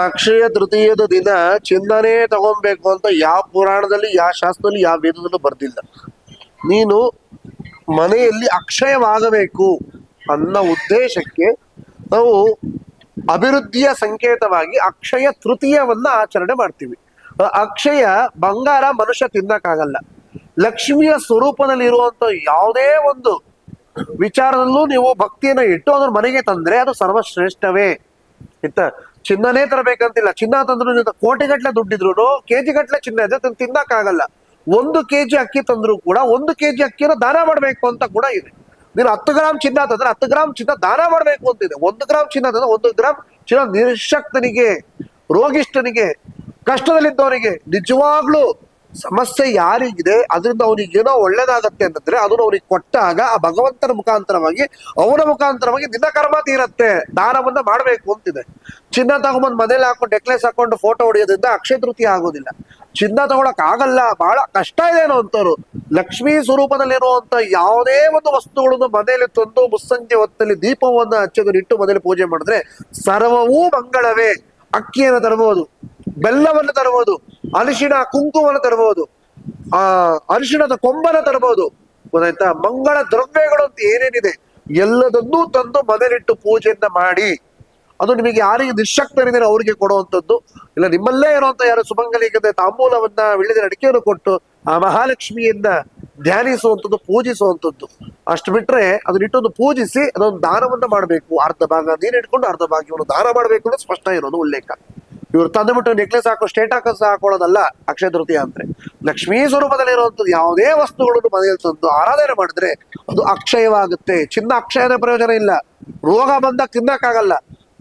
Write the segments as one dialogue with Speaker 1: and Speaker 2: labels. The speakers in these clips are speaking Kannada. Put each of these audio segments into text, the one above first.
Speaker 1: ಅಕ್ಷಯ ತೃತೀಯದ ದಿನ ಚಿನ್ನನೇ ತಗೊಬೇಕು ಅಂತ ಯಾವ ಪುರಾಣದಲ್ಲಿ, ಯಾವ ಶಾಸ್ತ್ರದಲ್ಲಿ, ಯಾವ ವೇದದಲ್ಲೂ ಬರ್ದಿಲ್ಲ. ನೀನು ಮನೆಯಲ್ಲಿ ಅಕ್ಷಯವಾಗಬೇಕು ಅನ್ನೋ ಉದ್ದೇಶಕ್ಕೆ ನಾವು ಅಭಿವೃದ್ಧಿಯ ಸಂಕೇತವಾಗಿ ಅಕ್ಷಯ ತೃತೀಯವನ್ನ ಆಚರಣೆ ಮಾಡ್ತೀವಿ. ಅಕ್ಷಯ ಬಂಗಾರ ಮನುಷ್ಯ ತಿನ್ನಕ್ಕಾಗಲ್ಲ. ಲಕ್ಷ್ಮಿಯ ಸ್ವರೂಪದಲ್ಲಿ ಇರುವಂತ ಯಾವುದೇ ಒಂದು ವಿಚಾರದಲ್ಲೂ ನೀವು ಭಕ್ತಿಯನ್ನ ಇಟ್ಟು ಅದ್ರ ಮನೆಗೆ ತಂದ್ರೆ ಅದು ಸರ್ವಶ್ರೇಷ್ಠವೇ. ಇಂತ ಚಿನ್ನನೇ ತರಬೇಕಂತಿಲ್ಲ. ಚಿನ್ನ ತಂದ್ರು ಕೋಟಿಗಟ್ಲೆ ದುಡ್ಡಿದ್ರು ಕೆಜಿ ಗಟ್ಲೆ ಚಿನ್ನ ಇದೆ, ತಿನ್ನಕ್ಕಾಗಲ್ಲ. 1 ಕೆಜಿ ಅಕ್ಕಿ ತಂದ್ರು ಕೂಡ 1 ಕೆಜಿ ಅಕ್ಕಿನ ದಾನ ಮಾಡ್ಬೇಕು ಅಂತ ಕೂಡ ಇದೆ. ನೀನು 10 ಗ್ರಾಮ್ ಚಿನ್ನ ತಂದ್ರೆ 10 ಗ್ರಾಮ್ ಚಿನ್ನ ದಾನ ಮಾಡ್ಬೇಕು ಅಂತಿದೆ. 1 ಗ್ರಾಮ್ ಚಿನ್ನ ತಂದ್ರೆ 1 ಗ್ರಾಮ್ ಚಿನ್ನ ನಿಶಕ್ತನಿಗೆ, ರೋಗಿಷ್ಠನಿಗೆ, ಕಷ್ಟದಲ್ಲಿದ್ದವನಿಗೆ, ನಿಜವಾಗ್ಲೂ ಸಮಸ್ಯೆ ಯಾರಿಗಿದೆ ಅದರಿಂದ ಅವನಿಗೆ ಏನೋ ಒಳ್ಳೇದಾಗತ್ತೆ ಅಂತಂದ್ರೆ ಅದನ್ನು ಅವನಿಗೆ ಕೊಟ್ಟಾಗ ಆ ಭಗವಂತನ ಮುಖಾಂತರವಾಗಿ, ಅವನ ಮುಖಾಂತರವಾಗಿ ನಿನ್ನ ಕರ್ಮ ತೀರತ್ತೆ. ದಾನವನ್ನ ಮಾಡ್ಬೇಕು ಅಂತಿದೆ. ಚಿನ್ನ ತಗೊಂಬಂದ್ ಮನೇಲಿ ಹಾಕೊಂಡು ನೆಕ್ಲೆಸ್ ಹಾಕೊಂಡು ಫೋಟೋ ಹೊಡೆಯೋದ್ರಿಂದ ಅಕ್ಷಯ ತೃತೀಯ ಆಗೋದಿಲ್ಲ. ಚಿನ್ನ ತಗೊಳಕ್ ಆಗಲ್ಲ, ಬಹಳ ಕಷ್ಟ ಇದೆ ಏನೋ ಅಂತವ್ರು ಲಕ್ಷ್ಮೀ ಸ್ವರೂಪದಲ್ಲಿರುವಂತ ಯಾವುದೇ ಒಂದು ವಸ್ತುಗಳನ್ನು ಮನೆಯಲ್ಲಿ ತಂದು ಮುಸ್ಸಂಜೆ ಹೊತ್ತಲ್ಲಿ ದೀಪವನ್ನ ಹಚ್ಚೋದನ್ನಿಟ್ಟು ಮನೇಲಿ ಪೂಜೆ ಮಾಡಿದ್ರೆ ಸರ್ವವೂ ಮಂಗಳವೇ. ಅಕ್ಕಿಯನ್ನು ತರಬಹುದು, ಬೆಲ್ಲವನ್ನು ತರಬಹುದು, ಅರಿಶಿಣ ಕುಂಕುಮವನ್ನು ತರಬಹುದು, ಅರಿಶಿಣದ ಕೊಂಬನ ತರಬಹುದು. ಗೊತ್ತಾಯ್ತಾ? ಮಂಗಳ ದ್ರವ್ಯಗಳು ಅಂತ ಏನೇನಿದೆ ಎಲ್ಲದನ್ನೂ ತಂದು ಮನೆಯಲ್ಲಿಟ್ಟು ಪೂಜೆಯನ್ನ ಮಾಡಿ ಅದು ನಿಮಗೆ ಯಾರಿಗೆ ನಿಶಕ್ತರಿದ್ದೀರ ಅವ್ರಿಗೆ ಕೊಡುವಂಥದ್ದು. ಇಲ್ಲ ನಿಮ್ಮಲ್ಲೇ ಇರುವಂತ ಯಾರು ಸುಮಂಗಲಿಗೆ ತಾಂಬೂಲವನ್ನ ವಿಳ್ಳಿದ ಅಡಿಕೆಯನ್ನು ಕೊಟ್ಟು ಆ ಮಹಾಲಕ್ಷ್ಮಿಯನ್ನ ಧ್ಯಾನಿಸುವಂಥದ್ದು, ಪೂಜಿಸುವಂಥದ್ದು. ಅಷ್ಟು ಬಿಟ್ರೆ ಅದನ್ನಿಟ್ಟೊಂದು ಪೂಜಿಸಿ ಅದೊಂದು ದಾನವನ್ನ ಮಾಡಬೇಕು. ಅರ್ಧ ಭಾಗ ನೀನ್ ಇಟ್ಕೊಂಡು ಅರ್ಧ ಭಾಗ ಇವನು ದಾನ ಮಾಡ್ಬೇಕು ಅನ್ನೋದು ಸ್ಪಷ್ಟ ಇರೋದು ಉಲ್ಲೇಖ. ಇವ್ರು ತಂದುಬಿಟ್ಟು ನೆಕ್ಲೆಸ್ ಹಾಕೋ ಸ್ಟೇಟಸ್ ಹಾಕೊಳ್ಳೋದಲ್ಲ ಅಕ್ಷಯ ತೃತೀಯ ಅಂದ್ರೆ. ಲಕ್ಷ್ಮೀ ಸ್ವರೂಪದಲ್ಲಿ ಇರುವಂತದ್ದು ಯಾವುದೇ ವಸ್ತುಗಳನ್ನು ಮನೆಯಲ್ಲಿ ತಂದು ಆರಾಧನೆ ಮಾಡಿದ್ರೆ ಅದು ಅಕ್ಷಯವಾಗುತ್ತೆ. ಚಿನ್ನ ಅಕ್ಷಯದ ಪ್ರಯೋಜನ ಇಲ್ಲ. ರೋಗ ಬಂದಾಗ ತಿನ್ನಕ್ಕಾಗಲ್ಲ.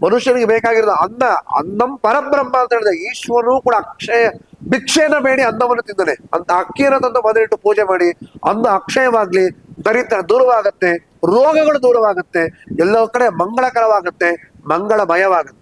Speaker 1: ಮನುಷ್ಯನಿಗೆ ಬೇಕಾಗಿರೋದು ಅನ್ನ, ಅನ್ನಂ ಪರಬ್ರಹ್ಮ ಅಂತ ಹೇಳಿದೆ. ಈಶ್ವರನು ಕೂಡ ಅಕ್ಷಯ ಭಿಕ್ಷೆನ ಬೇಡಿ ಅನ್ನವನ್ನು ತಿಂದನೆ ಅಂತ ಅಕ್ಕಿಯನ್ನು ತಂದು ಮನೆಯಿಟ್ಟು ಪೂಜೆ ಮಾಡಿ ಅನ್ನ ಅಕ್ಷಯವಾಗ್ಲಿ, ದರಿದ್ರ ದೂರವಾಗತ್ತೆ, ರೋಗಗಳು ದೂರವಾಗತ್ತೆ, ಎಲ್ಲ ಕಡೆ ಮಂಗಳಕರವಾಗತ್ತೆ, ಮಂಗಳಮಯವಾಗುತ್ತೆ.